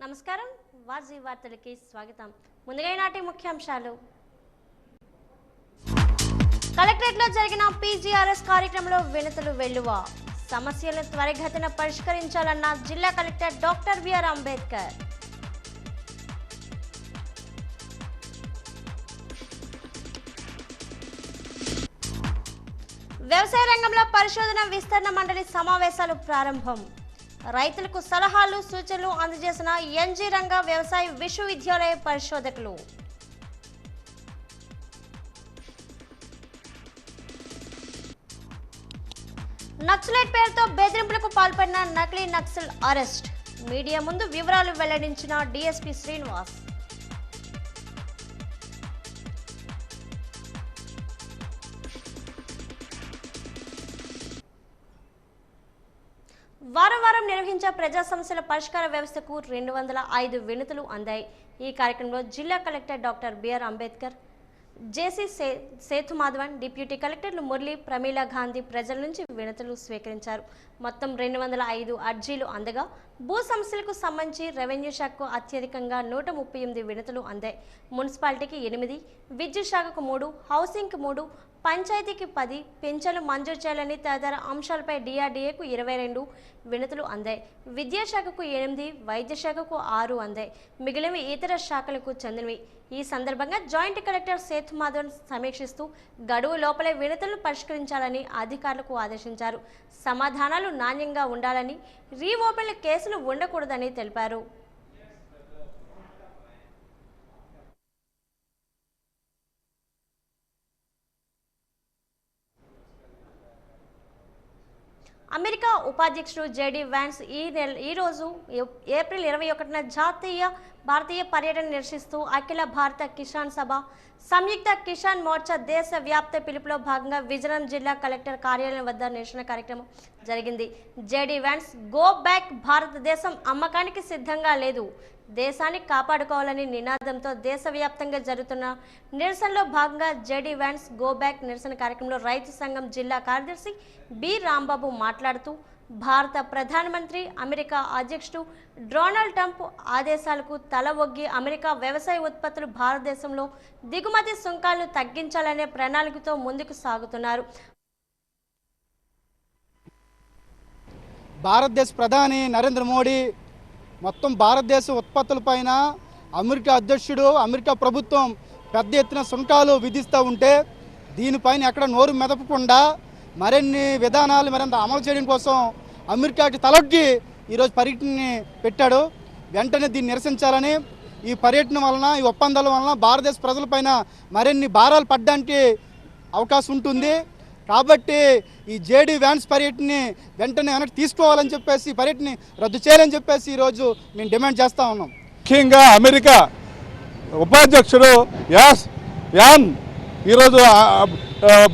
నమస్కారం వాజీ వార్తలకి స్వాగతం. ముందుగా నాటి ముఖ్యాంశాలు. కలెక్టరేట్ లో జరిగిన పీజీఆర్ఎస్ కార్యక్రమంలో వినతులు వెల్లువ. సమస్యలను త్వరితగతిన పరిష్కరించాలన్న జిల్లా కలెక్టర్ డాక్టర్ బిఆర్ అంబేద్కర్. వ్యవసాయ రంగంలో పరిశోధన విస్తరణ మండలి సమావేశాలు ప్రారంభం. రైతులకు సలహాలు సూచనలు అందజేసిన ఎన్జీ రంగ వ్యవసాయ విశ్వవిద్యాలయ పరిశోధకులు. నక్సలైట్ పేరుతో బెదిరింపులకు పాల్పడిన నకిలీ నక్సల్ అరెస్ట్. మీడియా ముందు వివరాలు వెల్లడించిన డీఎస్పీ శ్రీనివాస్. వారం నిర్వహించే ప్రజా సమస్యల పరిష్కార వ్యవస్థకు 205 వినతులు అందాయి. ఈ కార్యక్రమంలో జిల్లా కలెక్టర్ డాక్టర్ బిఆర్ అంబేద్కర్, జేసీ సేతుమాధవన్, డిప్యూటీ కలెక్టర్లు మురళి, ప్రమీలా గాంధీ ప్రజల నుంచి వినతులు స్వీకరించారు. మొత్తం 205 అర్జీలు అందగా భూ సమస్యలకు సంబంధించి రెవెన్యూ శాఖకు అత్యధికంగా 138 వినతులు అందాయి. మున్సిపాలిటీకి 8, విద్యుత్ శాఖకు 3, హౌసింగ్కి 3, పంచాయతీకి 10, పింఛన్లు మంజూరు చేయాలని తదితర అంశాలపై డిఆర్డీఏకు 22 వినతులు అందాయి. విద్యాశాఖకు 8, వైద్య శాఖకు 6 అందాయి. మిగిలినవి ఇతర శాఖలకు చెందినవి. ఈ సందర్భంగా జాయింట్ కలెక్టర్ సేతుమాధవన్ సమీక్షిస్తూ గడువు లోపలే వినతులను పరిష్కరించాలని అధికారులకు ఆదేశించారు. సమాధానాలు నాణ్యంగా ఉండాలని, రీఓపెన్ కేసులు ఉండకూడదని తెలిపారు. అమెరికా ఉపాధ్యక్షుడు జేడీ వ్యాన్స్ ఈ రోజు ఏప్రిల్ 21న భారతీయ పర్యటన నిర్వహిస్తూ అఖిల భారత కిసాన్ సభ సంయుక్త కిసాన్ మోర్చా దేశ వ్యాప్త పిలుపులో భాగంగా విజయనగరం జిల్లా కలెక్టర్ కార్యాలయం వద్ద నిరసన కార్యక్రమం జరిగింది. జేడీ వ్యాన్స్ గో బ్యాక్, భారతదేశం అమ్మకానికి సిద్ధంగా లేదు, దేశాన్ని కాపాడుకోవాలని నినాదంతో దేశవ్యాప్తంగా జరుగుతున్న నిరసనలో భాగంగా జేడీ వ్యాన్స్ గో బ్యాక్ నిరసన కార్యక్రమంలో రైతు సంఘం జిల్లా కార్యదర్శి బి రాంబాబు మాట్లాడుతూ భారత ప్రధానమంత్రి అమెరికా అధ్యక్షుడు డొనాల్డ్ ట్రంప్ ఆదేశాలకు తల ఒగ్గి అమెరికా వ్యవసాయ ఉత్పత్తులు భారతదేశంలో దిగుమతి సుంకాలను తగ్గించాలనే ప్రణాళికతో ముందుకు సాగుతున్నారు. భారతదేశ ప్రధాని నరేంద్ర మోడీ మొత్తం భారతదేశ ఉత్పత్తులపైన అమెరికా అధ్యక్షుడు, అమెరికా ప్రభుత్వం పెద్ద ఎత్తున సుంకాలు విధిస్తూ ఉంటే దీనిపైన ఎక్కడ నోరు మెదపకుండా మరిన్ని విధానాలు మరింత అమలు చేయడం కోసం అమెరికాకి తలొగ్గి ఈరోజు పర్యటనని పెట్టాడు. వెంటనే దీన్ని నిరసించాలని, ఈ పర్యటన వలన, ఈ ఒప్పందాల వలన భారతదేశ ప్రజలపైన మరిన్ని భారాలు పడడానికి అవకాశం ఉంటుంది. కాబట్టి ఈ జేడీ వ్యాన్స్ పర్యటనని వెంటనే వెనక్కి తీసుకోవాలని చెప్పేసి, పర్యటనని రద్దు చేయాలని చెప్పేసి ఈరోజు మేము డిమాండ్ చేస్తూ ఉన్నాం. ముఖ్యంగా అమెరికా ఉపాధ్యక్షుడు యాన్ ఈరోజు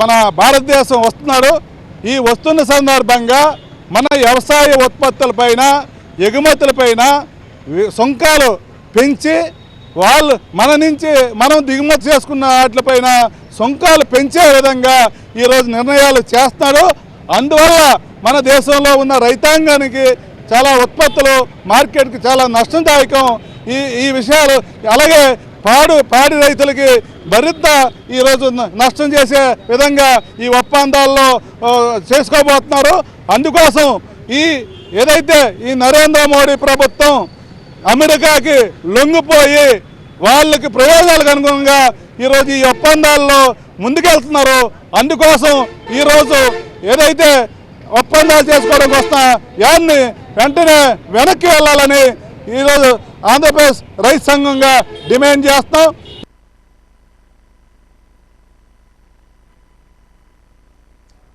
మన భారతదేశం వస్తున్నాడు. ఈ వస్తున్న సందర్భంగా మన వ్యవసాయ ఉత్పత్తులపైన, ఎగుమతులపైన సుంకాలు పెంచి వాళ్ళు మన నుంచి మనం దిగుమతి చేసుకున్న వాటిపైన సుంకాలు పెంచే విధంగా ఈరోజు నిర్ణయాలు చేస్తున్నారు. అందువల్ల మన దేశంలో ఉన్న రైతాంగానికి చాలా ఉత్పత్తులు మార్కెట్కి చాలా నష్టదాయకం ఈ విషయాలు. అలాగే పాడి రైతులకి మరింత ఈరోజు నష్టం చేసే విధంగా ఈ ఒప్పందాల్లో చేసుకోబోతున్నారు. అందుకోసం ఏదైతే ఈ నరేంద్ర మోడీ ప్రభుత్వం అమెరికాకి లొంగిపోయి వాళ్ళకి ప్రయోజనాలకు అనుగుణంగా ఈరోజు ఈ ఒప్పందాల్లో ముందుకెళ్తున్నారు. అందుకోసం ఈరోజు ఏదైతే ఒప్పందాలు చేసుకోవడానికి వస్తున్న యాన్ని వెంటనే వెనక్కి వెళ్ళాలని ఈరోజు ఆంధ్రప్రదేశ్ రైతు సంఘంగా డిమాండ్ చేస్తాం.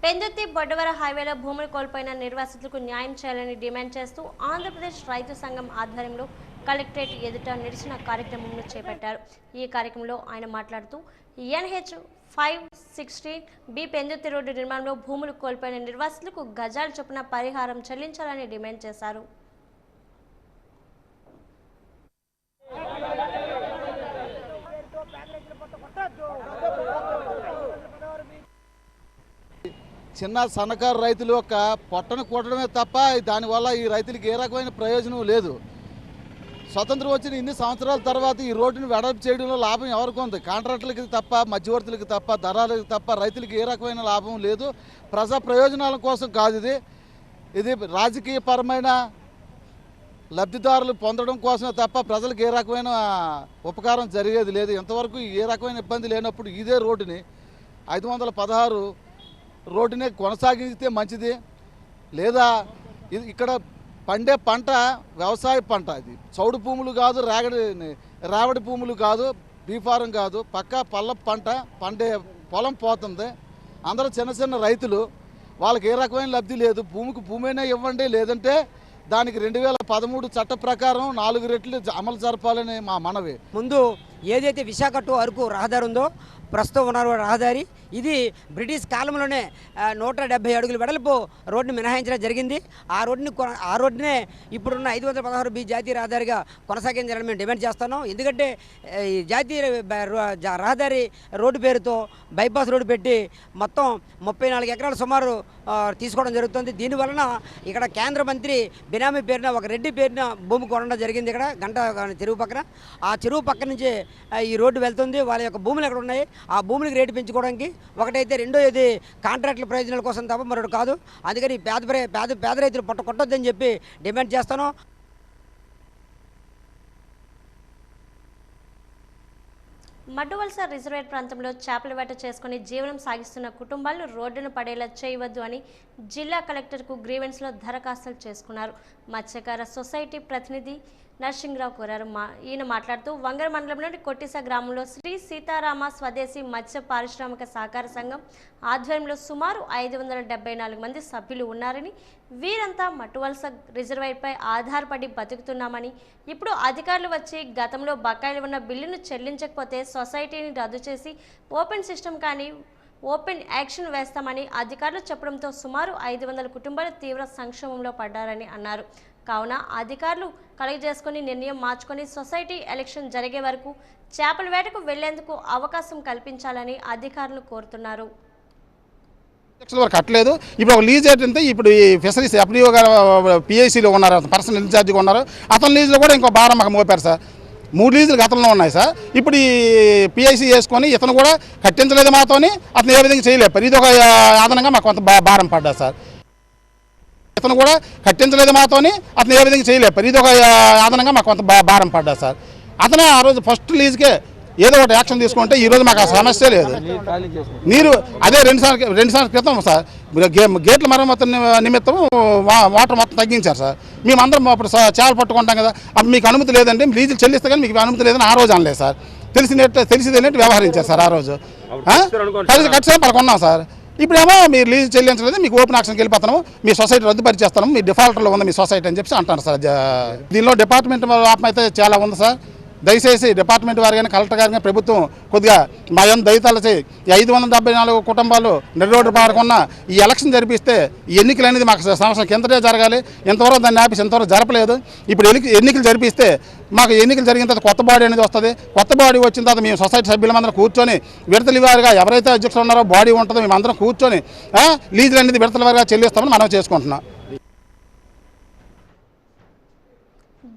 పెందుర్తి బొడ్డవర హైవేలో భూములు కోల్పోయిన నిర్వాసితులకు న్యాయం చేయాలని డిమాండ్ చేస్తూ ఆంధ్రప్రదేశ్ రైతు సంఘం ఆధ్వర్యంలో కలెక్టరేట్ ఎదుట నిరసన కార్యక్రమంను చేపట్టారు. ఈ కార్యక్రమంలో ఆయన మాట్లాడుతూ NH 516B పెందుర్తి రోడ్డు నిర్మాణంలో భూములు కోల్పోయిన నిర్వాసితులకు గజాల చొప్పున పరిహారం చెల్లించాలని డిమాండ్ చేశారు. చిన్న సన్నకారు రైతులు యొక్క పొట్టను కొట్టడమే తప్ప దానివల్ల ఈ రైతులకి ఏ రకమైన ప్రయోజనం లేదు. స్వతంత్రం వచ్చిన ఇన్ని సంవత్సరాల తర్వాత ఈ రోడ్డుని వెడల్పు చేయడంలో లాభం ఎవరికి ఉంది? కాంట్రాక్టులకి తప్ప, మధ్యవర్తులకి తప్ప, దళాలకు తప్ప రైతులకి ఏ రకమైన లాభం లేదు. ప్రజా ప్రయోజనాల కోసం కాదు ఇది రాజకీయపరమైన లబ్ధిదారులు పొందడం కోసమే తప్ప ప్రజలకు ఏ రకమైన ఉపకారం జరిగేది లేదు. ఇంతవరకు ఏ రకమైన ఇబ్బంది లేనప్పుడు ఇదే రోడ్డుని 516 రోడ్డునే కొనసాగిస్తే మంచిది. లేదా ఇక్కడ పండే పంట వ్యవసాయ పంట, అది చౌడు భూములు కాదు, రావడి భూములు కాదు, బీఫారం కాదు, పక్కా పల్ల పంట పండే పొలం పోతుంది. అందరూ చిన్న చిన్న రైతులు, వాళ్ళకి ఏ రకమైన లబ్ధి లేదు. భూమికి భూమైనా ఇవ్వండి, లేదంటే దానికి 2013 చట్ట ప్రకారం 4 రెట్లు అమలు జరపాలని మా మనవి. ముందు ఏదైతే విశాఖ టు అరకు రహదారి ఉందో, ప్రస్తుతం ఉన్న రహదారి ఇది బ్రిటిష్ కాలంలోనే 170 అడుగుల వెడల్పు రోడ్డుని మినహాయించడం జరిగింది. ఆ రోడ్డునే ఇప్పుడున్న 516B జాతీయ రహదారిగా కొనసాగించాలని మేము డిమాండ్ చేస్తున్నాం. ఎందుకంటే ఈ జాతీయ రహదారి రోడ్డు పేరుతో బైపాస్ రోడ్డు పెట్టి మొత్తం 34 ఎకరాలు సుమారు తీసుకోవడం జరుగుతుంది. దీనివలన ఇక్కడ కేంద్ర మంత్రి బినామీ పేరున ఒక రెడ్డి పేరున భూమి కొనడం జరిగింది. ఇక్కడ గంట చెరువు పక్కన, ఆ చెరువు పక్క నుంచి ఈ రోడ్డు వెళ్తుంది. వాళ్ళ యొక్క భూములు ఎక్కడ ఉన్నాయి, ఆ భూములకు రేటు పెంచుకోవడానికి ఒకటైతే, రెండో ఇది కాంట్రాక్టుల ప్రయోజనాల కోసం తప్ప మరొకటి కాదు. అందుకని పేద రైతులు పొట్ట కొట్టొద్దని చెప్పి డిమాండ్ చేస్తాను. మడ్డువలస రిజర్వేట్ ప్రాంతంలో చేపల వేట చేసుకుని జీవనం సాగిస్తున్న కుటుంబాలను రోడ్డును పడేలా చేయవద్దు అని జిల్లా కలెక్టర్కు గ్రీవెన్స్లో దరఖాస్తులు చేసుకున్నారు. మత్స్యకార సొసైటీ ప్రతినిధి నరసింహరావు కోరారు. ఈయన మాట్లాడుతూ వంగర మండలంలోని కొట్టిస గ్రామంలో శ్రీ సీతారామ స్వదేశీ మత్స్య పారిశ్రామిక సహకార సంఘం ఆధ్వర్యంలో సుమారు 574 మంది సభ్యులు ఉన్నారని, వీరంతా మట్టువలస రిజర్వాయర్పై ఆధారపడి బతుకుతున్నామని, ఇప్పుడు అధికారులు వచ్చి గతంలో బకాయిలు ఉన్న బిల్లును చెల్లించకపోతే సొసైటీని రద్దు చేసి ఓపెన్ సిస్టమ్ కానీ ఓపెన్ యాక్షన్ వేస్తామని అధికారులు చెప్పడంతో సుమారు 500 కుటుంబాలు తీవ్ర సంక్షోభంలో పడ్డారని అన్నారు. కావున అధికారులు కలగజేసుకుని నిర్ణయం మార్చుకొని సొసైటీ ఎలక్షన్ జరిగే వరకు చేపల వేటకు వెళ్లేందుకు అవకాశం కల్పించాలని అధికారులు కోరుతున్నారు. కట్టలేదు. ఇప్పుడు ఒక లీజ్ ఏంటంటే, ఇప్పుడు ఈ ఫిషరీస్ ఎఫ్డిఓ గారు పిఐసిలో ఉన్నారు, పర్సనల్ ఇన్ఛార్జిగా ఉన్నారు. అతని లీజులో కూడా ఇంకో భారం మాకు మోపారు సార్. 3 లీజులు గతంలో ఉన్నాయి సార్. ఇప్పుడు ఈ పిఐసి వేసుకొని ఇతను కూడా కట్టించలేదు మాతోని, అతను ఏ విధంగా చేయలేపారు. ఇది ఒక ఆదనంగా మాకు కొంత భారం పడ్డా సార్. ఇతను కూడా కట్టించలేదు మాతోని, అతను ఏ విధంగా చేయలేపారు. ఇది ఒక ఆదనంగా మాకు కొంత భారం పడ్డా సార్. అతనే ఆ రోజు ఫస్ట్ లీజుకే ఏదో ఒకటి యాక్షన్ తీసుకుంటే ఈరోజు మాకు ఆ సమస్య లేదు. నీరు అదే రెండు సార్లు క్రితం సార్ గేట్ల మరమ్మతు నిమిత్తం వాటర్ మొత్తం తగ్గించారు సార్. మేమందరం అప్పుడు చేపలు పట్టుకుంటాం కదా, అప్పుడు మీకు అనుమతి లేదండి, లీజులు చెల్లిస్తే కానీ మీకు అనుమతి లేదని ఆ రోజు అనలేదు సార్. తెలిసిదేనట్టు వ్యవహరించారు సార్. ఆ రోజు కట్టిన పడుకున్నాం సార్. ఇప్పుడేమో మీరు లీజు చెల్లించలేదు, మీకు ఓపెన్ యాక్షన్కి వెళ్ళిపోతున్నాము, మీ సొసైటీ రద్దుపరిచేస్తాము, మీ డిఫాల్టర్లో ఉంది మీ సొసైటీ అని చెప్పి అంటారు సార్. దీనిలో డిపార్ట్మెంట్ ఆపం అయితే చాలా ఉంది సార్. దయచేసి డిపార్ట్మెంట్ వారు కానీ కలెక్టర్ గారు కానీ ప్రభుత్వం కొద్దిగా మా దయతలచి 574 కుటుంబాలు నెల్లూరు పాడుకున్న ఈ ఎలక్షన్ జరిపిస్తే ఈ ఎన్నికలు అనేది మాకు సంవత్సరం కిందటే జరగాలి. ఎంతవరకు దాన్ని ఆపేసి ఎంతవరకు జరపలేదు. ఇప్పుడు ఎన్నికలు జరిపిస్తే మాకు ఎన్నికలు జరిగిన తర్వాత కొత్త బాడీ అనేది వస్తుంది. కొత్త బాడీ వచ్చిన తర్వాత మేము సొసైటీ సభ్యులందరం కూర్చొని విడతల వారిగా ఎవరైతే అధ్యక్షులు ఉన్నారో బాడీ ఉంటుందో మేమందరం కూర్చొని లీజులు అనేది విడతల వారిగా చెల్లిస్తామని మనం చేసుకుంటున్నాం.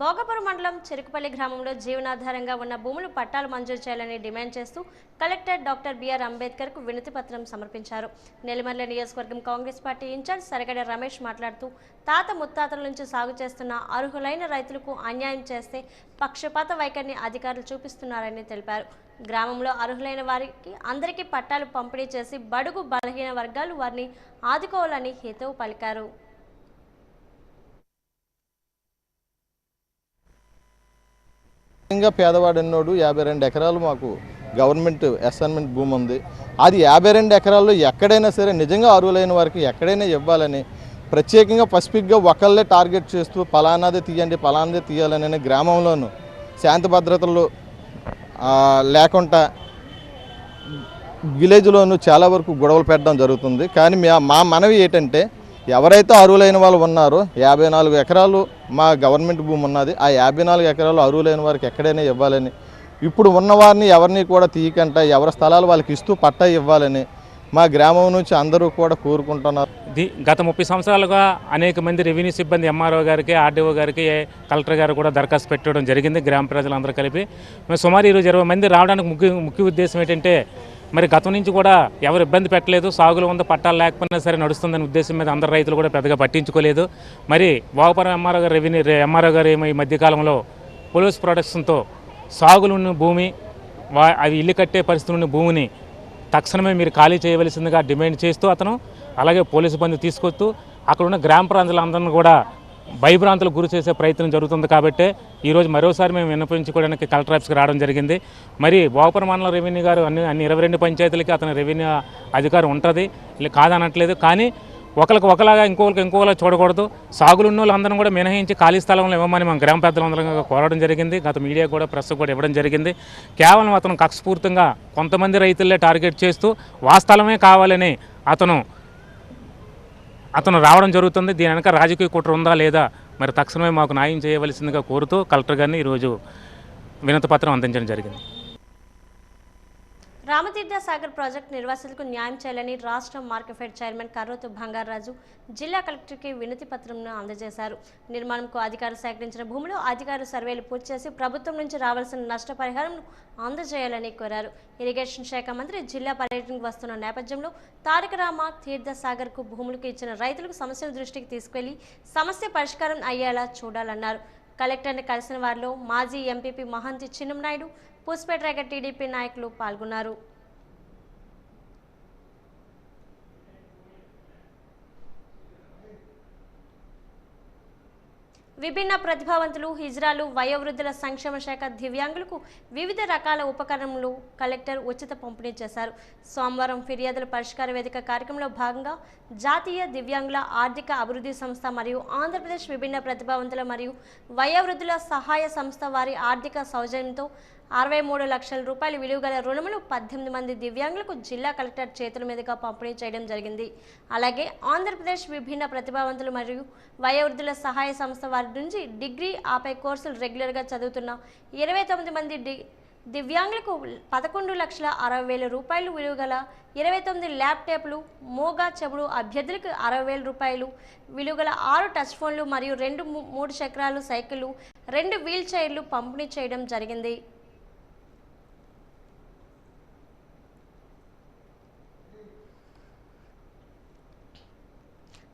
భోగపురం మండలం చెరుకుపల్లి గ్రామంలో జీవనాధారంగా ఉన్న భూములు పట్టాలు మంజూరు చేయాలని డిమాండ్ చేస్తూ కలెక్టర్ డాక్టర్ బిఆర్ అంబేద్కర్కు వినతి పత్రం సమర్పించారు. నెల్లిమర్ల నియోజకవర్గం కాంగ్రెస్ పార్టీ ఇన్ఛార్జ్ సరగడ రమేష్ మాట్లాడుతూ తాత ముత్తాతల నుంచి సాగు చేస్తున్న అర్హులైన రైతులకు అన్యాయం చేస్తే పక్షపాత వైఖరిని అధికారులు చూపిస్తున్నారని తెలిపారు. గ్రామంలో అర్హులైన వారికి అందరికీ పట్టాలు పంపిణీ చేసి బడుగు బలహీన వర్గాలు వారిని ఆదుకోవాలని హితవు పలికారు. పేదవాడన్నోడు 52 ఎకరాలు మాకు గవర్నమెంట్ అసైన్మెంట్ భూమి ఉంది. అది 52 ఎకరాల్లో ఎక్కడైనా సరే నిజంగా అర్హులైన వారికి ఎక్కడైనా ఇవ్వాలని ప్రత్యేకంగా పసిఫిక్గా ఒకళ్ళే టార్గెట్ చేస్తూ పలానాదే తీయండి పలానాదే తీయాలని గ్రామంలోనూ శాంతి భద్రతలు లేకుండా విలేజ్లోనూ చాలా వరకు గొడవలు పెట్టడం జరుగుతుంది. కానీ మా మనవి ఏంటంటే, ఎవరైతే అర్హులైన వాళ్ళు ఉన్నారో 54 ఎకరాలు మా గవర్నమెంట్ భూమి ఉన్నది, ఆ 54 ఎకరాలు అర్హులైన వారికి ఎక్కడైనా ఇవ్వాలని, ఇప్పుడు ఉన్నవారిని ఎవరిని కూడా తీయకంట ఎవరి స్థలాలు వాళ్ళకి ఇస్తూ పట్టా ఇవ్వాలని మా గ్రామం నుంచి అందరూ కూడా కోరుకుంటున్నారు. గత 30 సంవత్సరాలుగా అనేక మంది రెవెన్యూ సిబ్బంది ఎంఆర్ఓ గారికి, ఆర్డీఓ గారికి, కలెక్టర్ గారు కూడా దరఖాస్తు పెట్టడం జరిగింది. గ్రామ ప్రజలందరూ కలిపి మేము సుమారు ఈరోజు 20 మంది రావడానికి ముఖ్య ఉద్దేశం ఏంటంటే, మరి గతం నుంచి కూడా ఎవరు ఇబ్బంది పెట్టలేదు, సాగులు ఉంది, పట్టాలు లేకపోయినా సరే నడుస్తుందనే ఉద్దేశం మీద అందరు రైతులు కూడా పెద్దగా పట్టించుకోలేదు. మరి భోగపురం ఎంఆర్ఓ గారు ఈ మధ్యకాలంలో పోలీస్ ప్రొటెక్షన్తో సాగులున్న భూమి, అవి ఇల్లు కట్టే పరిస్థితి ఉన్న భూమిని తక్షణమే మీరు ఖాళీ చేయవలసిందిగా డిమాండ్ చేస్తూ అతను అలాగే పోలీసు బంధు తీసుకొస్తూ అక్కడ ఉన్న గ్రామ ప్రజలందరినీ కూడా భయభ్రాంతులకు గురి చేసే ప్రయత్నం జరుగుతుంది. కాబట్టి ఈరోజు మరోసారి మేము విన్నపించుకోవడానికి కలెక్టర్ ఆఫీస్కి రావడం జరిగింది. మరి భోగపురం మండల రెవెన్యూ గారు అన్ని 22 పంచాయతీలకి అతని రెవెన్యూ అధికారం ఉంటుంది, కాదనట్లేదు. కానీ ఒకలాగా ఇంకోలా చూడకూడదు. సాగులున్న వాళ్ళందరం కూడా మినహాయించి ఖాళీ స్థలంలో ఇవ్వమని మనం గ్రామ పెద్దలందరం కోరడం జరిగింది. గత మీడియా కూడా ప్రెస్ కూడా ఇవ్వడం జరిగింది. కేవలం అతను కక్షపూర్తంగా కొంతమంది రైతులే టార్గెట్ చేస్తూ వాస్తవమే కావాలని అతను రావడం జరుగుతుంది. దీని వెనక రాజకీయ కుట్ర ఉందా లేదా మరి తక్షణమే మాకు న్యాయం చేయవలసిందిగా కోరుతూ కలెక్టర్ గారిని ఈరోజు వినతిపత్రం అందించడం జరిగింది. రామతీర్థ సాగర్ ప్రాజెక్టు నిర్వాసితులకు న్యాయం చేయాలని రాష్ట్ర మార్కెఫెడ్ చైర్మన్ కర్రోతు బంగారాజు జిల్లా కలెక్టర్కి వినతి పత్రంను అందజేశారు. నిర్మాణంకు అధికారులు సేకరించిన భూమిలో అధికారులు సర్వేలు పూర్తి చేసి ప్రభుత్వం నుంచి రావాల్సిన నష్టపరిహారంను అందజేయాలని కోరారు. ఇరిగేషన్ శాఖ మంత్రి జిల్లా పర్యటనకు వస్తున్న నేపథ్యంలో తారక రామ తీర్థ సాగర్కు భూములకు ఇచ్చిన రైతులకు సమస్యల దృష్టికి తీసుకెళ్లి సమస్య పరిష్కారం అయ్యేలా చూడాలన్నారు. కలెక్టర్ని కలిసిన వారిలో మాజీ ఎంపీపీ మహంతి చిన్నంనాయుడు, పూస్పేట టీడీపీ నాయకులు పాల్గొన్నారు. విభిన్న ప్రతిభావంతులు, హిజ్రాలు, వయోవృద్ధుల సంక్షేమ శాఖ దివ్యాంగులకు వివిధ రకాల ఉపకరణలు కలెక్టర్ ఉచిత పంపిణీ చేశారు. సోమవారం ఫిర్యాదుల పరిష్కార వేదిక కార్యక్రమంలో భాగంగా జాతీయ దివ్యాంగుల ఆర్థిక అభివృద్ధి సంస్థ మరియు ఆంధ్రప్రదేశ్ విభిన్న ప్రతిభావంతుల మరియు వయోవృద్ధుల సహాయ సంస్థ వారి ఆర్థిక సౌజన్యంతో 63 లక్షల రూపాయల విలువగల రుణములు 18 మంది దివ్యాంగులకు జిల్లా కలెక్టర్ చేతుల మీదుగా పంపిణీ చేయడం జరిగింది. అలాగే ఆంధ్రప్రదేశ్ విభిన్న ప్రతిభావంతులు మరియు వయోవృద్ధుల సహాయ సంస్థ వారి నుంచి డిగ్రీ ఆపై కోర్సులు రెగ్యులర్గా చదువుతున్న 29 మంది దివ్యాంగులకు 11,60,000 రూపాయలు విలువగల 29 ల్యాప్టాప్లు, మోగా చెబుడు అభ్యర్థులకు 60,000 రూపాయలు విలువగల 6 టచ్ ఫోన్లు మరియు 2 3 చక్రాలు సైకిళ్లు, 2 వీల్ చైర్లు పంపిణీ చేయడం జరిగింది.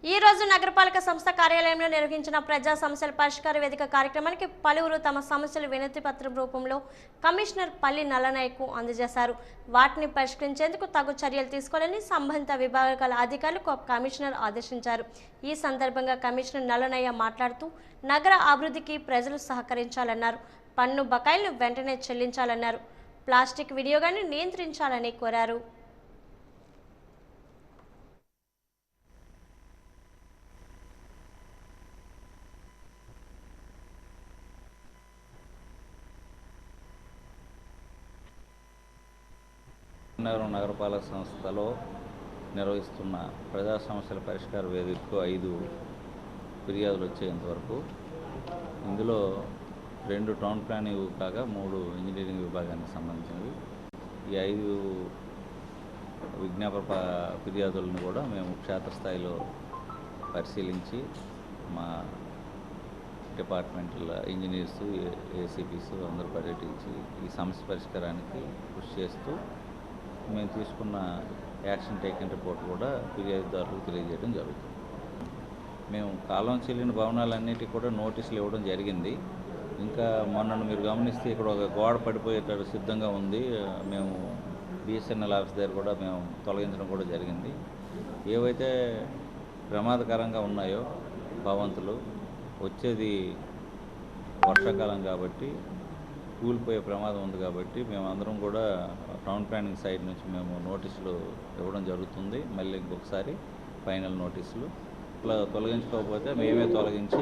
ఈ రోజు నగరపాలక సంస్థ కార్యాలయంలో నిర్వహించిన ప్రజా సమస్యల పరిష్కార వేదిక కార్యక్రమానికి పలువురు తమ సమస్యలు వినతి పత్రం రూపంలో కమిషనర్ పల్లి నల్లనాయకు అందజేశారు. వాటిని పరిష్కరించేందుకు తగు చర్యలు తీసుకోవాలని సంబంధిత విభాగాల అధికారులకు కమిషనర్ ఆదేశించారు. ఈ సందర్భంగా కమిషనర్ నల్లనయ్య మాట్లాడుతూ నగర అభివృద్ధికి ప్రజలు సహకరించాలన్నారు. పన్ను బకాయిలను వెంటనే చెల్లించాలన్నారు. ప్లాస్టిక్ వినియోగాన్ని నియంత్రించాలని కోరారు. నగరపాలక సంస్థలో నిర్వహిస్తున్న ప్రజా సమస్యల పరిష్కార వేదికకు 5 ఫిర్యాదులు వచ్చేంతవరకు ఇందులో 2 టౌన్ ప్లానింగ్ కాగా 3 ఇంజనీరింగ్ విభాగానికి సంబంధించినవి. ఈ 5 విజ్ఞాపన ఫిర్యాదులను కూడా మేము క్షేత్రస్థాయిలో పరిశీలించి మా డిపార్ట్మెంటల్ ఇంజనీర్స్, ఏసీపీస్ అందరూ పర్యటించి ఈ సమస్య పరిష్కారానికి కృషి చేస్తూ మేము తీసుకున్న యాక్షన్ టేకన్ రిపోర్ట్ కూడా ఫిర్యాదుదారులకు తెలియజేయడం జరుగుతుంది. మేము కాలం చెల్లిన భవనాలన్నిటికీ కూడా నోటీసులు ఇవ్వడం జరిగింది. ఇంకా మొన్న మీరు గమనిస్తే ఇక్కడ ఒక గోడ పడిపోయేటట్టు సిద్ధంగా ఉంది. మేము బిఎస్ఎన్ఎల్ ఆఫీస్ దగ్గర కూడా మేము తొలగించడం కూడా జరిగింది. ఏవైతే ప్రమాదకరంగా ఉన్నాయో భవంతులు, వచ్చేది వర్షాకాలం కాబట్టి కూలిపోయే ప్రమాదం ఉంది కాబట్టి మేమందరం కూడా టౌన్ ప్లానింగ్ సైడ్ నుంచి మేము నోటీసులు ఇవ్వడం జరుగుతుంది. మళ్ళీ ఇంకొకసారి ఫైనల్ నోటీసులు తొలగించుకోకపోతే మేమే తొలగించి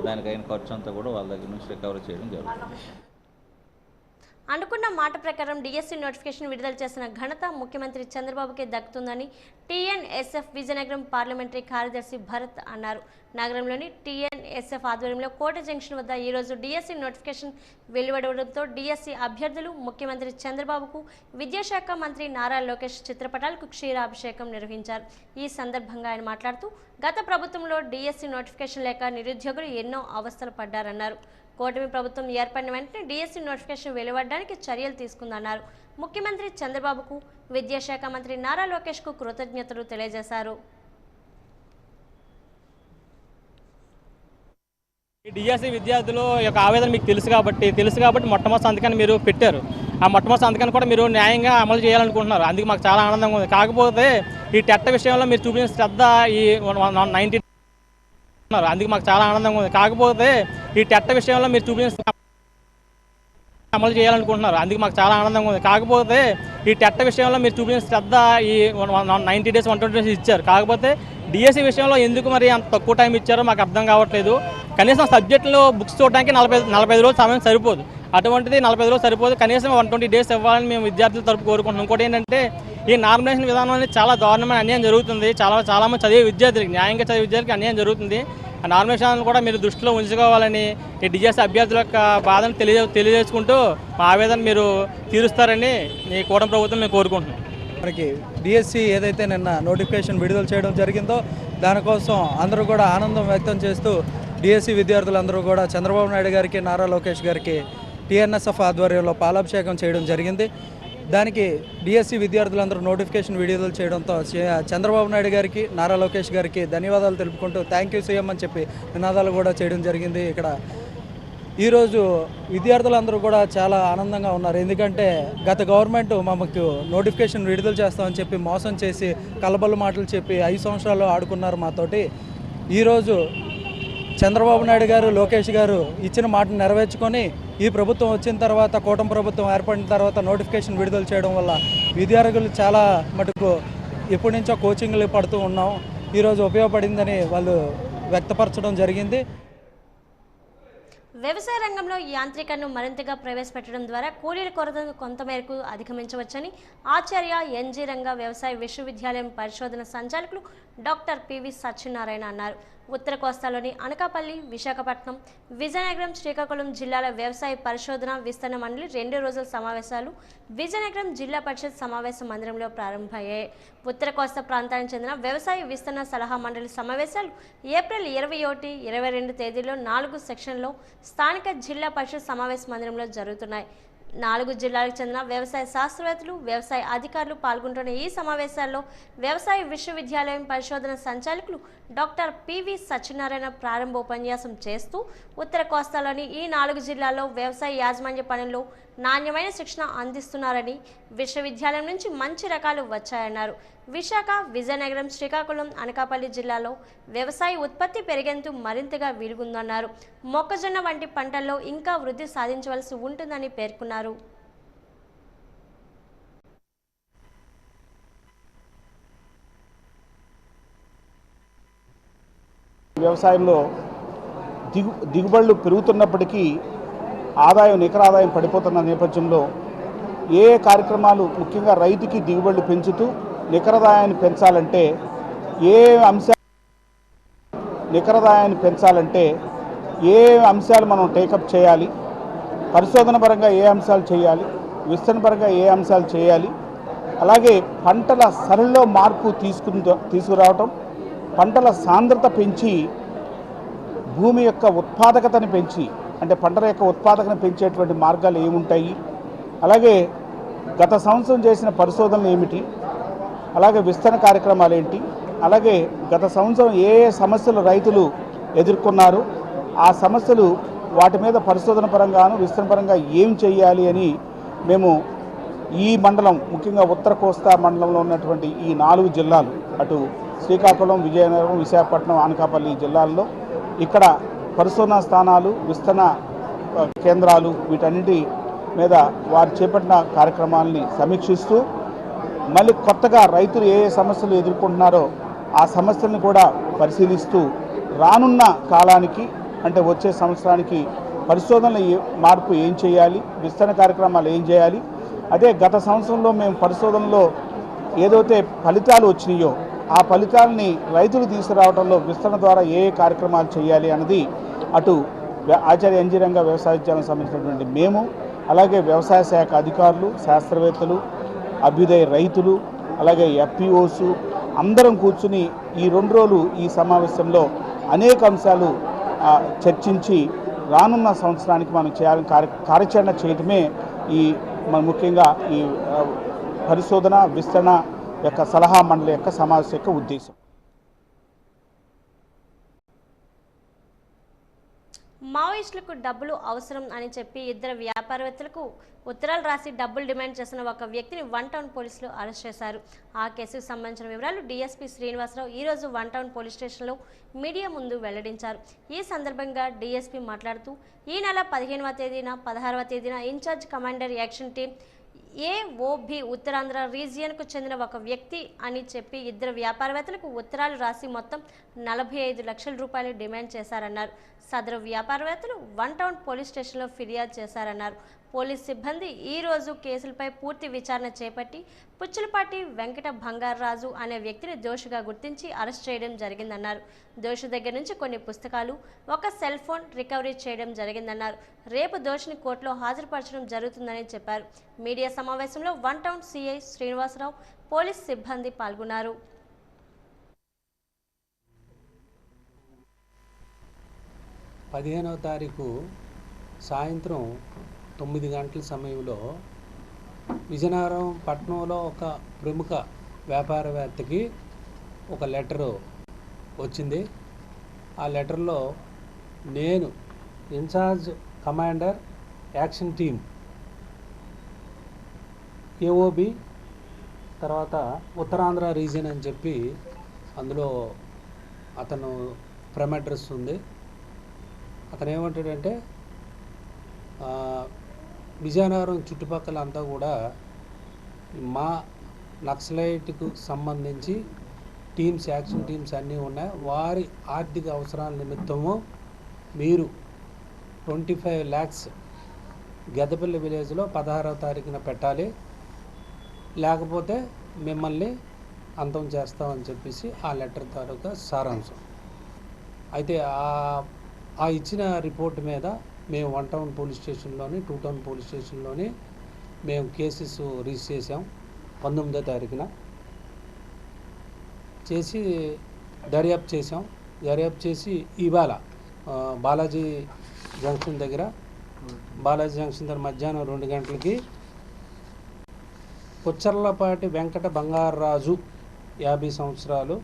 దానికైన ఖర్చు అంతా కూడా వాళ్ళ దగ్గర నుంచి రికవర్ చేయడం జరుగుతుంది. అనుకున్న మాట ప్రకారం డిఎస్సి నోటిఫికేషన్ విడుదల చేసిన ఘనత ముఖ్యమంత్రి చంద్రబాబుకే దక్కుతుందని టీఎన్ఎస్ఎఫ్ విజయనగరం పార్లమెంటరీ కార్యదర్శి భరత్ అన్నారు. నగరంలోని టీఎన్ఎస్ఎఫ్ ఆధ్వర్యంలో కోట జంక్షన్ వద్ద ఈరోజు డిఎస్సి నోటిఫికేషన్ వెలువడడంతో డిఎస్సి అభ్యర్థులు ముఖ్యమంత్రి చంద్రబాబుకు విద్యాశాఖ మంత్రి నారా లోకేష్ చిత్రపటాలకు క్షీరాభిషేకం నిర్వహించారు. ఈ సందర్భంగా ఆయన మాట్లాడుతూ గత ప్రభుత్వంలో డిఎస్సి నోటిఫికేషన్ లేక నిరుద్యోగులు ఎన్నో అవస్థలు పడ్డారన్నారు. కూటమి ప్రభుత్వం ఏర్పడిన వెంటనే డిఎస్సి నోటిఫికేషన్ వెలువడడానికి చర్యలు తీసుకుందన్నారు. ముఖ్యమంత్రి చంద్రబాబుకు విద్యాశాఖ మంత్రి నారా లోకేష్కు కృతజ్ఞతలు తెలియజేశారు. ఈ డిఎస్సి విద్యార్థులు యొక్క ఆవేదన మీకు తెలుసు కాబట్టి మొట్టమొదటి సంతకాన్ని మీరు పెట్టారు. ఆ మొట్టమొదటి సంతకాన్ని కూడా మీరు న్యాయంగా అమలు చేయాలనుకుంటున్నారు. అందుకు మాకు చాలా ఆనందంగా ఉంది. కాకపోతే ఈ టెట్ విషయంలో మీరు చూపించిన శ్రద్ధ ఈ 90 అందుకు మాకు చాలా ఆనందంగా ఉంది. కాకపోతే ఈ టెట్ విషయంలో మీరు చూపించిన అమలు చేయాలనుకుంటున్నారు. అందుకు మాకు చాలా ఆనందంగా ఉంది. కాకపోతే ఈ టెట్ విషయంలో మీరు చూపించిన శ్రద్ధ ఈ 90 days 120 days ఇచ్చారు. కాకపోతే డిఎస్సి విషయంలో ఎందుకు మరి అంత తక్కువ టైం ఇచ్చారో మాకు అర్థం కావట్లేదు. కనీసం సబ్జెక్టులో బుక్స్ చూడడానికి 45 రోజులు సమయం సరిపోదు. అటువంటిది 45 రోజులు సరిపోదు. కనీసం 120 days ఇవ్వాలని మేము విద్యార్థుల తరపు కోరుకుంటున్నాం. ఇంకోటి ఏంటంటే ఈ నామినేషన్ విధానం అనేది చాలా దారుణమైన అన్యాయం జరుగుతుంది. చాలామంది చదివే విద్యార్థులకి, న్యాయంగా చదివే విద్యార్థులకి అన్యాయం జరుగుతుంది. ఆ నామినేషన్ కూడా మీరు దృష్టిలో ఉంచుకోవాలని ఈ డిఎస్సి అభ్యర్థుల యొక్క బాధను తెలియజేసుకుంటూ మా ఆవేదన మీరు తీరుస్తారని ఈ కూటమి ప్రభుత్వం మేము కోరుకుంటున్నాం. మనకి డిఎస్సి ఏదైతే నిన్న నోటిఫికేషన్ విడుదల చేయడం జరిగిందో దానికోసం అందరూ కూడా ఆనందం వ్యక్తం చేస్తూ డిఎస్సి విద్యార్థులందరూ కూడా చంద్రబాబు నాయుడు గారికి, నారా లోకేష్ గారికి టీఎన్ఎస్ఎఫ్ ఆధ్వర్యంలో పాలాభిషేకం చేయడం జరిగింది. దానికి డిఎస్సి విద్యార్థులందరూ నోటిఫికేషన్ విడుదల చేయడంతో చంద్రబాబు నాయుడు గారికి, నారా లోకేష్ గారికి ధన్యవాదాలు తెలుపుకుంటూ థ్యాంక్ యూ సీఎం అని చెప్పి నినాదాలు కూడా చేయడం జరిగింది. ఇక్కడ ఈరోజు విద్యార్థులందరూ కూడా చాలా ఆనందంగా ఉన్నారు. ఎందుకంటే గత గవర్నమెంట్ మాకు నోటిఫికేషన్ విడుదల చేస్తామని చెప్పి మోసం చేసి కలబల్లు మాటలు చెప్పి 5 సంవత్సరాలు ఆడుకున్నారు మాతోటి. ఈరోజు చంద్రబాబు నాయుడు గారు, లోకేష్ గారు ఇచ్చిన మాటను నెరవేర్చుకొని ఈ ప్రభుత్వం వచ్చిన తర్వాత, కూటమి ప్రభుత్వం ఏర్పడిన తర్వాత నోటిఫికేషన్ విడుదల చేయడం వల్ల విద్యార్థులు చాలా మటుకు ఎప్పటి నుంచో కోచింగ్లు పడుతూ ఉన్నాం. ఈరోజు ఉపయోగపడిందని వాళ్ళు వ్యక్తపరచడం జరిగింది. వ్యవసాయ రంగంలో యాంత్రికను మరింతగా ప్రవేశపెట్టడం ద్వారా కూలీల కొరతను కొంతమేరకు అధిగమించవచ్చని ఆచార్య ఎన్జీ రంగ వ్యవసాయ విశ్వవిద్యాలయం పరిశోధన సంచాలకులు డాక్టర్ పివి సత్యనారాయణ అన్నారు. ఉత్తర కోస్తాలోని అనకాపల్లి, విశాఖపట్నం, విజయనగరం, శ్రీకాకుళం జిల్లాల వ్యవసాయ పరిశోధన విస్తరణ మండలి 2 రోజుల సమావేశాలు విజయనగరం జిల్లా పరిషత్ సమావేశ మందిరంలో ప్రారంభమయ్యాయి. ఉత్తర కోస్తా ప్రాంతానికి చెందిన వ్యవసాయ విస్తరణ సలహా మండలి సమావేశాలు ఏప్రిల్ 21, 22 తేదీల్లో 4 సెక్షన్లో స్థానిక జిల్లా పరిషత్ సమావేశ మందిరంలో జరుగుతున్నాయి. 4 జిల్లాలకు చెందిన వ్యవసాయ శాస్త్రవేత్తలు, వ్యవసాయ అధికారులు పాల్గొంటున్న ఈ సమావేశాల్లో వ్యవసాయ విశ్వవిద్యాలయం పరిశోధన సంచాలకులు డాక్టర్ పివి సత్యనారాయణ ప్రారంభోపన్యాసం చేస్తూ ఉత్తర కోస్తాలోని ఈ 4 జిల్లాల్లో వ్యవసాయ యాజమాన్య పనుల్లో నాణ్యమైన శిక్షణ అందిస్తున్నారని, విశ్వవిద్యాలయం నుంచి మంచి రకాలు వచ్చాయన్నారు. విశాఖ, విజయనగరం, శ్రీకాకుళం, అనకాపల్లి జిల్లాలో వ్యవసాయ ఉత్పత్తి పెరిగేందుకు మరింతగా వీలుందన్నారు. మొక్కజొన్న వంటి పంటల్లో ఇంకా వృద్ధి సాధించవలసి ఉంటుందని పేర్కొన్నారు. వ్యవసాయంలో దిగుబడులు పెరుగుతున్నప్పటికీ నికర ఆదాయం పడిపోతున్న నేపథ్యంలో ఏ కార్యక్రమాలు ముఖ్యంగా రైతుకి దిగుబడులు పెంచుతూ నికరదాయాన్ని పెంచాలంటే ఏ అంశాలు మనం టేకప్ చేయాలి, పరిశోధన పరంగా ఏ అంశాలు చేయాలి, విస్తరణ పరంగా ఏ అంశాలు చేయాలి, అలాగే పంటల సరళిలో మార్పు తీసుకురావటం, పంటల సాంద్రత పెంచి భూమి యొక్క ఉత్పాదకతను పెంచి అంటే పంటల యొక్క ఉత్పాదకతను పెంచేటువంటి మార్గాలు ఏముంటాయి, అలాగే గత సంవత్సరం చేసిన పరిశోధనలు ఏమిటి, అలాగే విస్తరణ కార్యక్రమాలు ఏంటి, అలాగే గత సంవత్సరం ఏ సమస్యలు రైతులు ఎదుర్కొన్నారు, ఆ సమస్యలు వాటి మీద పరిశోధన పరంగాను విస్తరణ పరంగా ఏం చేయాలి అని మేము ఈ మండలం, ముఖ్యంగా ఉత్తర కోస్తా మండలంలో ఉన్నటువంటి ఈ 4 జిల్లాలు, అటు శ్రీకాకుళం, విజయనగరం, విశాఖపట్నం, అనకాపల్లి జిల్లాల్లో ఇక్కడ పరిశోధనా స్థానాలు, విస్తరణ కేంద్రాలు వీటన్నిటి మీద వారు చేపట్టిన కార్యక్రమాలని సమీక్షిస్తూ మళ్ళీ కొత్తగా రైతులు ఏ సమస్యలు ఎదుర్కొంటున్నారో ఆ సమస్యలను కూడా పరిశీలిస్తూ రానున్న కాలానికి అంటే వచ్చే సంవత్సరానికి పరిశోధనల మార్పు ఏం చేయాలి, విస్తరణ కార్యక్రమాలు ఏం చేయాలి, అదే గత సంవత్సరంలో మేము పరిశోధనలో ఏదైతే ఫలితాలు వచ్చినాయో ఆ ఫలితాలని రైతులు తీసుకురావడంలో విస్తరణ ద్వారా ఏ కార్యక్రమాలు చేయాలి అన్నది అటు ఆచార్య ఎన్జీ రంగా వ్యవసాయ విద్యాలకు సంబంధించినటువంటి మేము, అలాగే వ్యవసాయ శాఖ అధికారులు, శాస్త్రవేత్తలు, అభ్యుదయ రైతులు, అలాగే ఎఫ్పిఓస్ అందరం కూర్చుని ఈ 2 రోజులు ఈ సమావేశంలో అనేక అంశాలు చర్చించి రానున్న సంవత్సరానికి మనం చేయాలని కార్యాచరణ చేయడమే ఈ ముఖ్యంగా ఈ పరిశోధన విస్తరణ యొక్క సలహా మండలి యొక్క సమావేశం యొక్క ఉద్దేశం. మావోయిస్టులకు డబ్బులు అవసరం అని చెప్పి 2 వ్యాపారవేత్తలకు ఉత్తరాలు రాసి డబ్బులు డిమాండ్ చేసిన ఒక వ్యక్తిని వన్ టౌన్ పోలీసులు అరెస్ట్ చేశారు. ఆ కేసుకు సంబంధించిన వివరాలు డీఎస్పీ శ్రీనివాసరావు ఈరోజు వన్ టౌన్ పోలీస్ స్టేషన్లో మీడియా ముందు వెల్లడించారు. ఈ సందర్భంగా డీఎస్పీ మాట్లాడుతూ ఈ నెల 15వ తేదీన 16వ తేదీన in charge commander action team AOB Uttarandhra రీజియన్కు చెందిన ఒక వ్యక్తి అని చెప్పి 2 వ్యాపారవేత్తలకు ఉత్తరాలు రాసి మొత్తం 45 లక్షల రూపాయలు డిమాండ్ చేశారన్నారు. సదరు వ్యాపారవేత్తలు వన్ టౌన్ పోలీస్ స్టేషన్లో ఫిర్యాదు చేశారన్నారు. పోలీస్ సిబ్బంది ఈ రోజు కేసులపై పూర్తి విచారణ చేపట్టి పుచ్చలపాటి వెంకట బంగారరాజు అనే వ్యక్తిని దోషిగా గుర్తించి అరెస్ట్ చేయడం జరిగిందన్నారు. దోషి దగ్గర నుంచి కొన్ని పుస్తకాలు, ఒక సెల్ ఫోన్ రికవరీ చేయడం జరిగిందన్నారు. రేపు దోషిని కోర్టులో హాజరుపరచడం జరుగుతుందని చెప్పారు. మీడియా సమావేశంలో one town CI Srinivasa Rao, police సిబ్బంది పాల్గొన్నారు. 15వ తారీఖు సాయంత్రం 9 గంటల సమయంలో విజయనగరం పట్టణంలో ఒక ప్రముఖ వ్యాపారవేత్తకి ఒక లెటరు వచ్చింది. ఆ లెటర్లో నేను incharge commander action team AOB తర్వాత ఉత్తరాంధ్ర రీజియన్ అని చెప్పి అందులో అతను ఫ్రమ్ అడ్రస్ ఉంది. అతను ఏమంటాడంటే విజయనగరం చుట్టుపక్కల అంతా కూడా మా నక్సలైట్కు సంబంధించి టీమ్స్, యాక్షన్ టీమ్స్ అన్నీ ఉన్నాయి. వారి ఆర్థిక అవసరాల నిమిత్తము మీరు 25 lakhs గెదపల్లి విలేజ్లో 16వ తారీఖున పెట్టాలి, లేకపోతే మిమ్మల్ని అంతం చేస్తామని చెప్పేసి ఆ లెటర్ తాలూకా సారాంశం. అయితే ఆ ఇచ్చిన రిపోర్ట్ మీద మేము వన్ టౌన్ పోలీస్ స్టేషన్లోని, 2 టౌన్ పోలీస్ స్టేషన్లోని మేము కేసెస్ రిజిస్టర్ చేసాం. 19వ తారీఖున చేసి దర్యాప్తు చేసాం. దర్యాప్తు చేసి ఇవాళ బాలాజీ జంక్షన్ దగ్గర మధ్యాహ్నం 2 గంటలకి పుచ్చర్లపాటి వెంకట బంగారరాజు 50 సంవత్సరాలు,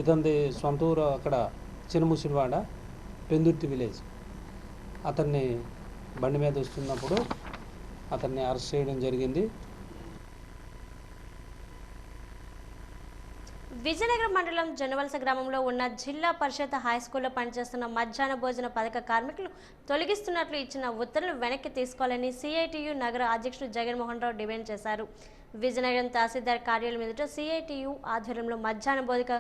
ఇతని సొంతూరు అక్కడ చినముసిరివాడ పెందుర్తి విలేజ్, అతన్ని బండి మీద వస్తున్నప్పుడు అతన్ని అరెస్ట్ చేయడం జరిగింది. విజయనగరం మండలం జొన్నవలస గ్రామంలో ఉన్న జిల్లా పరిషత్ హై స్కూల్లో పనిచేస్తున్న మధ్యాహ్న భోజన పథక కార్మికులు తొలగిస్తున్నట్లు ఇచ్చిన ఉత్తర్వులు వెనక్కి తీసుకోవాలని సిఐటియు నగర అధ్యక్షుడు జగన్మోహన్ రావు డిమాండ్ చేశారు. విజయనగరం తహసీల్దార్ కార్యాలయం ఎదుట సిఐటియు ఆధ్వర్యంలో మధ్యాహ్న భోజన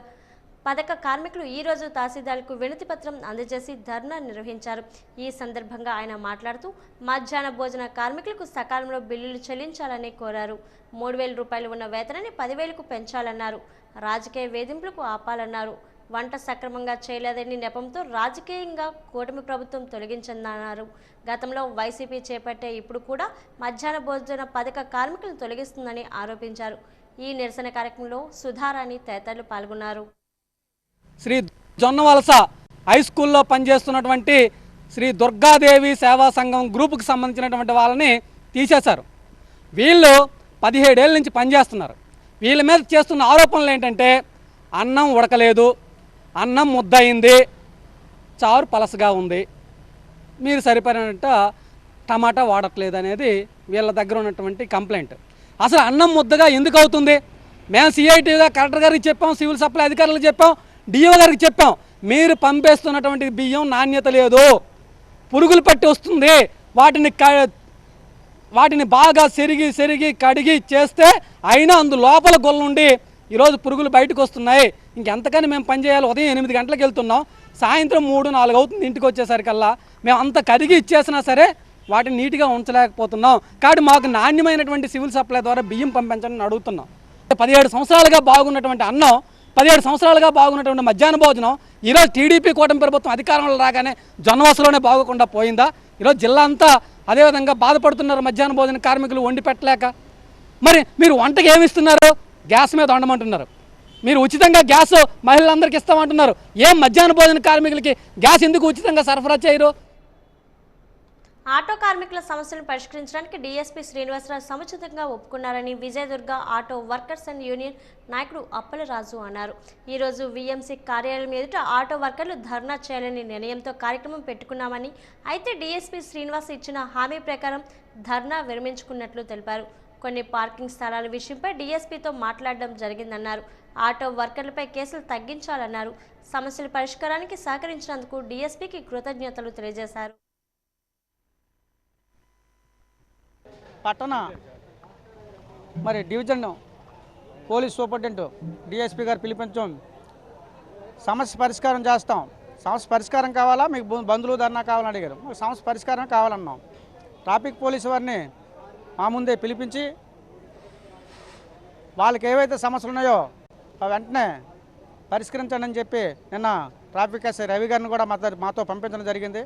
పథక కార్మికులు ఈరోజు తహసీల్దార్కు వినతి పత్రం అందజేసి ధర్నా నిర్వహించారు. ఈ సందర్భంగా ఆయన మాట్లాడుతూ మధ్యాహ్న భోజన కార్మికులకు సకాలంలో బిల్లులు చెల్లించాలని కోరారు. 3,000 రూపాయలు ఉన్న వేతనాన్ని 10,000కు పెంచాలన్నారు. రాజకీయ వేధింపులకు ఆపాలన్నారు. వంట సక్రమంగా చేయలేదని నెపంతో రాజకీయంగా కూటమి ప్రభుత్వం తొలగించిందన్నారు. గతంలో వైసీపీ చేపట్టే ఇప్పుడు కూడా మధ్యాహ్న భోజన పథక కార్మికులను తొలగిస్తుందని ఆరోపించారు. ఈ నిరసన కార్యక్రమంలో సుధారాణి తదితరులు పాల్గొన్నారు. శ్రీ జొన్నవలస హై స్కూల్లో పనిచేస్తున్నటువంటి శ్రీ దుర్గాదేవి సేవా సంఘం గ్రూపుకి సంబంధించినటువంటి వాళ్ళని తీసేశారు. వీళ్ళు 17 ఏళ్ళ నుంచి పనిచేస్తున్నారు. వీళ్ళ మీద చేస్తున్న ఆరోపణలు ఏంటంటే అన్నం ఉడకలేదు, అన్నం ముద్దయింది, చారు పలసగా ఉంది, మీరు సరిపడినట్ట టమాటా వాడట్లేదు అనేది వీళ్ళ దగ్గర ఉన్నటువంటి కంప్లైంట్. అసలు అన్నం ముద్దగా ఎందుకు అవుతుంది? మేము సిఐటిగా కలెక్టర్ గారికి చెప్పాం, సివిల్ సప్లై అధికారులకు చెప్పాం, డిఓ గారికి చెప్పాం, మీరు పంపేస్తున్నటువంటి బియ్యం నాణ్యత లేదు, పురుగులు పట్టి వస్తుంది, వాటిని బాగా సెరిగి కడిగి చేస్తే అయినా అందు లోపల గొల్లుండి ఈరోజు పురుగులు బయటకు వస్తున్నాయి. ఇంకెంతకని మేము పనిచేయాలి? ఉదయం 8 గంటలకు వెళ్తున్నాం, సాయంత్రం 3-4 అవుతుంది ఇంటికి వచ్చేసరికల్లా. మేము అంత కడిగి ఇచ్చేసినా సరే వాటిని నీట్గా ఉంచలేకపోతున్నాం. కాబట్టి మాకు నాణ్యమైనటువంటి సివిల్ సప్లై ద్వారా బియ్యం పంపించండి అడుగుతున్నాం. 17 సంవత్సరాలుగా బాగున్నటువంటి అన్నం, 17 సంవత్సరాలుగా బాగున్నటువంటి మధ్యాహ్న భోజనం ఈరోజు టీడీపీ కూటమి ప్రభుత్వం అధికారంలో రాగానే జొన్నవాసలోనే బాగోకుండా పోయిందా? ఈరోజు జిల్లా అంతా అదేవిధంగా బాధపడుతున్నారు మధ్యాహ్న భోజన కార్మికులు వండి పెట్టలేక. మరి మీరు వంటకి ఏమి ఇస్తున్నారు? గ్యాస్ మీద వండమంటున్నారు. మీరు ఉచితంగా గ్యాస్ మహిళలందరికీ ఇస్తామంటున్నారు. ఏం మధ్యాహ్న భోజన కార్మికులకి గ్యాస్ ఎందుకు ఉచితంగా సరఫరా చేయరు? ఆటో కార్మికుల సమస్యలను పరిష్కరించడానికి డీఎస్పీ శ్రీనివాసరావు సముచితంగా ఒప్పుకున్నారని Vijayadurga auto workers and union నాయకుడు అప్పలరాజు అన్నారు. ఈరోజు వీఎంసీ కార్యాలయం ఎదుట ఆటో వర్కర్లు ధర్నా చేయాలని నిర్ణయంతో కార్యక్రమం పెట్టుకున్నామని, అయితే డీఎస్పీ శ్రీనివాస్ ఇచ్చిన హామీ ప్రకారం ధర్నా విరమించుకున్నట్లు తెలిపారు. కొన్ని పార్కింగ్ స్థలాల విషయంపై డీఎస్పీతో మాట్లాడడం జరిగిందన్నారు. ఆటో వర్కర్లపై కేసులు తగ్గించాలన్నారు. సమస్యల పరిష్కారానికి సహకరించినందుకు డీఎస్పీకి కృతజ్ఞతలు తెలియజేశారు. పట్టణ డివిజన్ పోలీస్ సూపరింటెండెంట్ డిఎస్పీ గారు పిలిపించాం. సమస్య పరిష్కారం చేస్తాం. సమస్య పరిష్కారం కావాలా, మీకు బంధువులు ధర్నా కావాలని అడిగారు. మాకు సమస్య పరిష్కారం కావాలన్నాం. ట్రాఫిక్ పోలీసు వారిని మా ముందే పిలిపించి వాళ్ళకి ఏవైతే సమస్యలు ఉన్నాయో వెంటనే పరిష్కరించండి అని చెప్పి నిన్న ట్రాఫిక్ ఎస్ఐ రవి గారిని కూడా మాతో పంపించడం జరిగింది.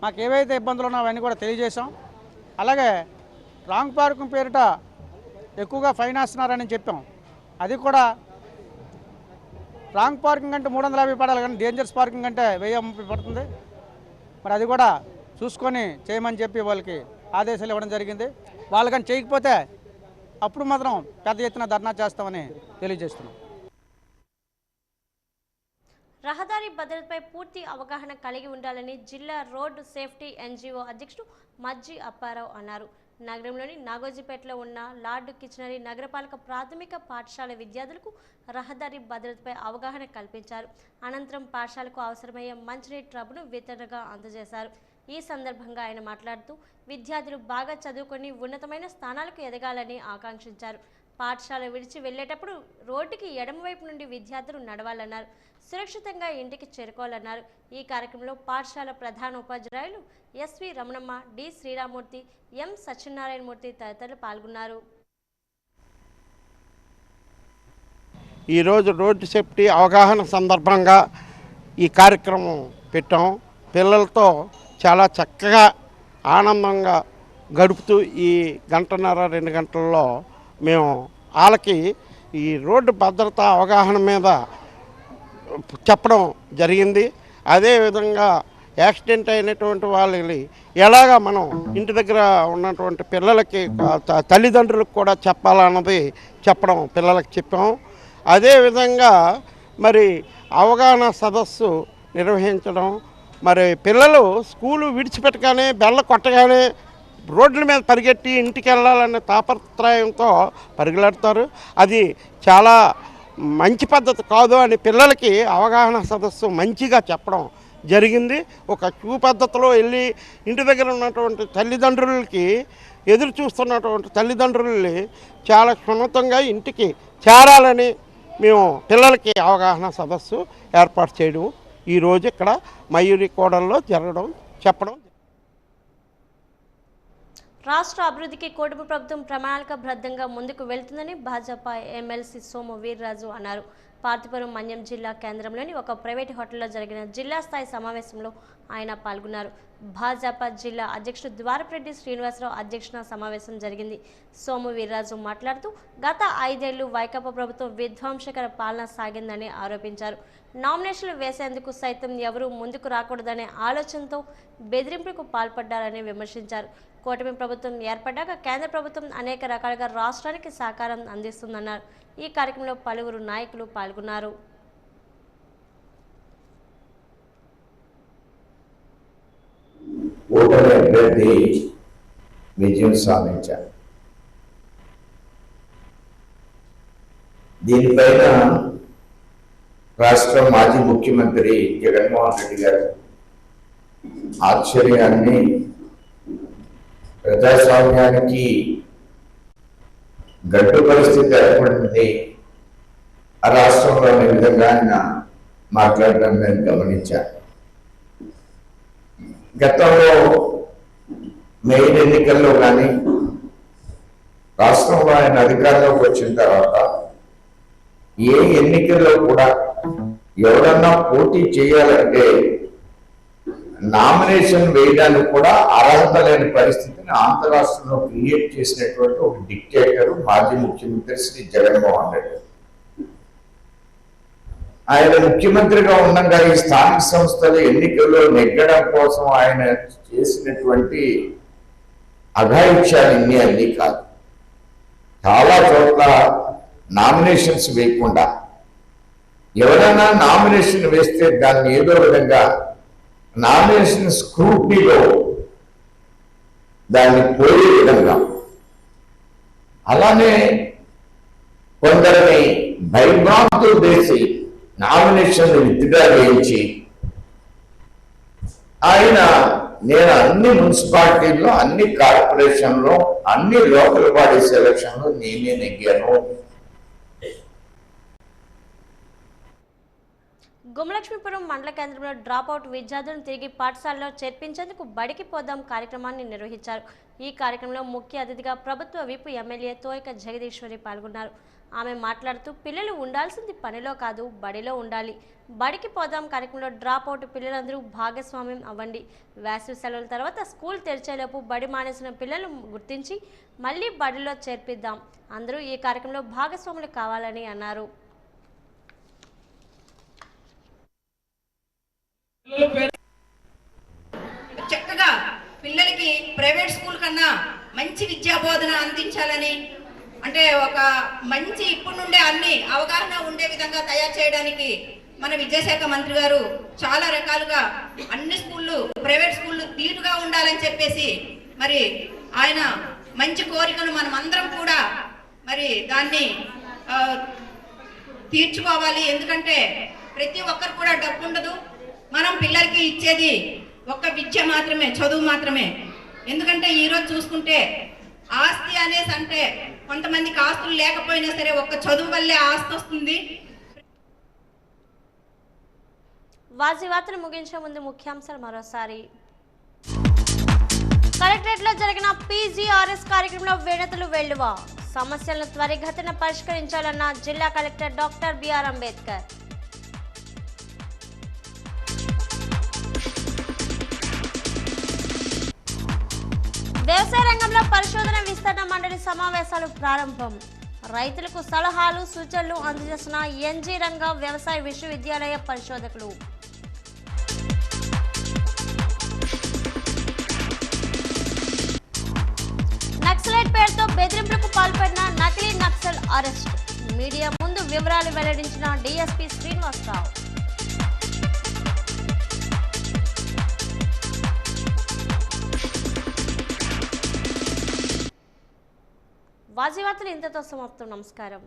మాకు ఏవైతే ఇబ్బందులు ఉన్నాయో అవన్నీ కూడా తెలియజేశాం. అలాగే రాంగ్ పార్కింగ్ పేరిట ఎక్కువగా ఫైన్ వేస్తున్నారని చెప్పాం. అది కూడా రాంగ్ పార్కింగ్ అంటే 350 పడాలి, కానీ డేంజరస్ పార్కింగ్ అంటే 1030 పడుతుంది. మరి అది కూడా చూసుకొని చేయమని చెప్పి వాళ్ళకి ఆదేశాలు ఇవ్వడం జరిగింది. వాళ్ళు కానీ చేయకపోతే అప్పుడు మాత్రం పెద్ద ఎత్తున ధర్నా చేస్తామని తెలియజేస్తున్నాం. రహదారి భద్రతపై పూర్తి అవగాహన కలిగి ఉండాలని జిల్లా రోడ్ సేఫ్టీ ఎన్జిఓ అధ్యక్షుడు మజ్జి అప్పారావు అన్నారు. నగరంలోని నాగోజీపేటలో ఉన్న లార్డ్ కిచనరీ నగరపాలక ప్రాథమిక పాఠశాల విద్యార్థులకు రహదారి భద్రతపై అవగాహన కల్పించారు. అనంతరం పాఠశాలకు అవసరమయ్యే మంచినీటి ట్రబ్బును వితరణగా అందజేశారు. ఈ సందర్భంగా ఆయన మాట్లాడుతూ విద్యార్థులు బాగా చదువుకొని ఉన్నతమైన స్థానాలకు ఎదగాలని ఆకాంక్షించారు. పాఠశాల విడిచి వెళ్లేటప్పుడు రోడ్డుకి ఎడమవైపు నుండి విద్యార్థులు నడవాలన్నారు. సురక్షితంగా ఇంటికి చేరుకోవాలన్నారు. ఈ కార్యక్రమంలో పాఠశాల ప్రధాన ఉపాధ్యాయులు ఎస్వి రమణమ్మ, డి శ్రీరామూర్తి, ఎం సత్యనారాయణమూర్తి తదితరులు పాల్గొన్నారు. ఈరోజు రోడ్డు సేఫ్టీ అవగాహన సందర్భంగా ఈ కార్యక్రమం పెట్టాం. పిల్లలతో చాలా చక్కగా ఆనందంగా గడుపుతూ ఈ గంటన్నర 2 గంటల్లో మేము వాళ్ళకి ఈ రోడ్డు భద్రత అవగాహన మీద చెప్పడం జరిగింది. అదేవిధంగా యాక్సిడెంట్ అయినటువంటి వాళ్ళని ఎలాగా మనం ఇంటి దగ్గర ఉన్నటువంటి పిల్లలకి తల్లిదండ్రులకు కూడా చెప్పాలన్నది చెప్పడం పిల్లలకు చెప్పాం. అదేవిధంగా మరి అవగాహన సదస్సు నిర్వహించడం, మరి పిల్లలు స్కూలు విడిచిపెట్టగానే బెల్ల కొట్టగానే రోడ్ల మీద పరిగెట్టి ఇంటికి వెళ్ళాలనే తాపత్రయంతో పరిగెడతారు. అది చాలా మంచి పద్ధతి కాదు అని పిల్లలకి అవగాహన సదస్సు మంచిగా చెప్పడం జరిగింది. ఒక క్యూ పద్ధతిలో వెళ్ళి ఇంటి దగ్గర ఉన్నటువంటి తల్లిదండ్రులకి ఎదురు చూస్తున్నటువంటి తల్లిదండ్రుల్ని చాలా క్షుణ్ణతంగా ఇంటికి చేరాలని మేము పిల్లలకి అవగాహన సదస్సు ఏర్పాటు చేయడం ఈరోజు ఇక్కడ మయూరి కోడల్లో జరగడం చెప్పడం. రాష్ట్ర అభివృద్ధికి కూటమి ప్రభుత్వం ప్రణాళికాబద్ధంగా ముందుకు వెళ్తుందని భాజపా ఎమ్మెల్సీ సోము వీర్రాజు అన్నారు. పార్తీపురం మన్యం జిల్లా కేంద్రంలోని ఒక ప్రైవేట్ హోటల్లో జరిగిన జిల్లా స్థాయి సమావేశంలో ఆయన పాల్గొన్నారు. భాజపా జిల్లా అధ్యక్షుడు ద్వారపురెడ్డి శ్రీనివాసరావు అధ్యక్షన సమావేశం జరిగింది. సోము వీర్రాజు మాట్లాడుతూ గత 5 ఏళ్లు వైకాపా ప్రభుత్వం విధ్వంసకర పాలన సాగిందని ఆరోపించారు. నామినేషన్లు వేసేందుకు సైతం ఎవరూ ముందుకు రాకూడదనే ఆలోచనతో బెదిరింపులకు పాల్పడ్డారని విమర్శించారు. కూటమి ప్రభుత్వం ఏర్పడ్డాక కేంద్ర ప్రభుత్వం అనేక రకాలుగా రాష్ట్రానికి సహకారం అందిస్తుందన్నారు. ఈ కార్యక్రమంలో పలువురు నాయకులు పాల్గొన్నారు. ఓటమి అభ్యర్థి విజయం సాధించారు. దీనిపైన రాష్ట్ర మాజీ ముఖ్యమంత్రి జగన్మోహన్ రెడ్డి గారు ఆశ్చర్యాన్ని, ప్రజాస్వామ్యానికి గడ్డు పరిస్థితి ఏర్పడింది ఆ రాష్ట్రంలో అనే విధంగా ఆయన మాట్లాడడం నేను గమనించాను. గతంలో మెయిన్ ఎన్నికల్లో కానీ రాష్ట్రంలో ఆయన అధికారంలోకి వచ్చిన తర్వాత ఏ ఎన్నికల్లో కూడా ఎవరన్నా పోటీ చేయాలంటే నామినేషన్ వేయడానికి కూడా అర్హత లేని పరిస్థితిని ఆంధ్ర రాష్ట్రంలో క్రియేట్ చేసినటువంటి ఒక డిక్టేటర్ మాజీ ముఖ్యమంత్రి శ్రీ జగన్మోహన్ రెడ్డి. ఆయన ముఖ్యమంత్రిగా ఉండగా ఈ స్థానిక సంస్థల ఎన్నికల్లో నెగ్గడం కోసం ఆయన చేసినటువంటి అఘాయిత్యాలు ఇన్ని అన్నీ కాదు. చాలా చోట్ల నామినేషన్స్ వేయకుండా ఎవరైనా నామినేషన్ వేస్తే దాన్ని ఏదో విధంగా నామినేషన్ స్క్రూటీలో దాన్ని పోయే విధంగా, అలానే కొందరిని భయభ్రాంతులు చేసి నామినేషన్ విత్డ్రా చేయించి ఆయన నేను అన్ని మున్సిపాలిటీల్లో, అన్ని కార్పొరేషన్లో, అన్ని లోకల్ బాడీస్ ఎలక్షన్లో నేనే నెగ్గాను. గుమ్మలక్ష్మీపురం మండల కేంద్రంలో డ్రాపౌట్ విద్యార్థులను తిరిగి పాఠశాలలో చేర్పించేందుకు బడికి పోదాం కార్యక్రమాన్ని నిర్వహించారు. ఈ కార్యక్రమంలో ముఖ్య అతిథిగా ప్రభుత్వ విప్ ఎమ్మెల్యే తోయక జగదీశ్వరి పాల్గొన్నారు. ఆమె మాట్లాడుతూ పిల్లలు ఉండాల్సింది పనిలో కాదు బడిలో ఉండాలి. బడికి పోదాం కార్యక్రమంలో డ్రాపౌట్ పిల్లలందరూ భాగస్వామ్యం అవ్వండి. వేసవి సెలవుల తర్వాత స్కూల్ తెరిచేలోపు బడి మానేసిన పిల్లలు గుర్తించి మళ్ళీ బడిలో చేర్పిద్దాం. అందరూ ఈ కార్యక్రమంలో భాగస్వాములు కావాలని అన్నారు. చక్కగా పిల్లలకి ప్రైవేట్ స్కూల్ కన్నా మంచి విద్యా బోధన అందించాలని, అంటే ఒక మంచి ఇప్పటి నుండే అన్ని అవగాహన ఉండే విధంగా తయారు చేయడానికి మన విద్యాశాఖ మంత్రి గారు చాలా రకాలుగా అన్ని స్కూళ్ళు ప్రైవేట్ స్కూళ్ళు తీరుగా ఉండాలని చెప్పేసి మరి ఆయన మంచి కోరికను మనం అందరం కూడా మరి దాన్ని తీర్చుకోవాలి. ఎందుకంటే ప్రతి ఒక్కరు కూడా డబ్బు ఉండదు. మనం పిల్లలకి ఇచ్చేది ఒక్క విద్య మాత్రమే, చదువు మాత్రమే. ఎందుకంటే ఈరోజు చూసుకుంటే ఆస్తి అనేసి అంటే కొంతమందికి ఆస్తులు లేకపోయినా సరే ఒక్క చదువు వల్లే ఆస్తి వస్తుంది. వార్తలు ముగించే ముందు ముఖ్యాంశాలు మరోసారి. కలెక్టరేట్లో జరిగిన పీజీఆర్ఎస్ కార్యక్రమంలో వినతులు వెల్లువ. సమస్యలను త్వరితగతిన పరిష్కరించాలన్న జిల్లా కలెక్టర్ డాక్టర్ బిఆర్ అంబేద్కర్. వ్యవసాయ రంగంలో పరిశోధన విస్తరణ మండలి సమావేశాలు ప్రారంభం. రైతులకు సలహాలు సూచనలు అందజేసిన ఎన్జీ రంగా వ్యవసాయ విశ్వవిద్యాలయ పరిశోధకులు. నక్సలైట్ పేరుతో బెదిరింపులకు పాల్పడిన నకిలీ నక్సల్ అరెస్ట్. మీడియా ముందు వివరాలు వెల్లడించిన డీఎస్పీ శ్రీనివాసరావు. వార్తలు ఇంతతో సమాప్తం. నమస్కారం.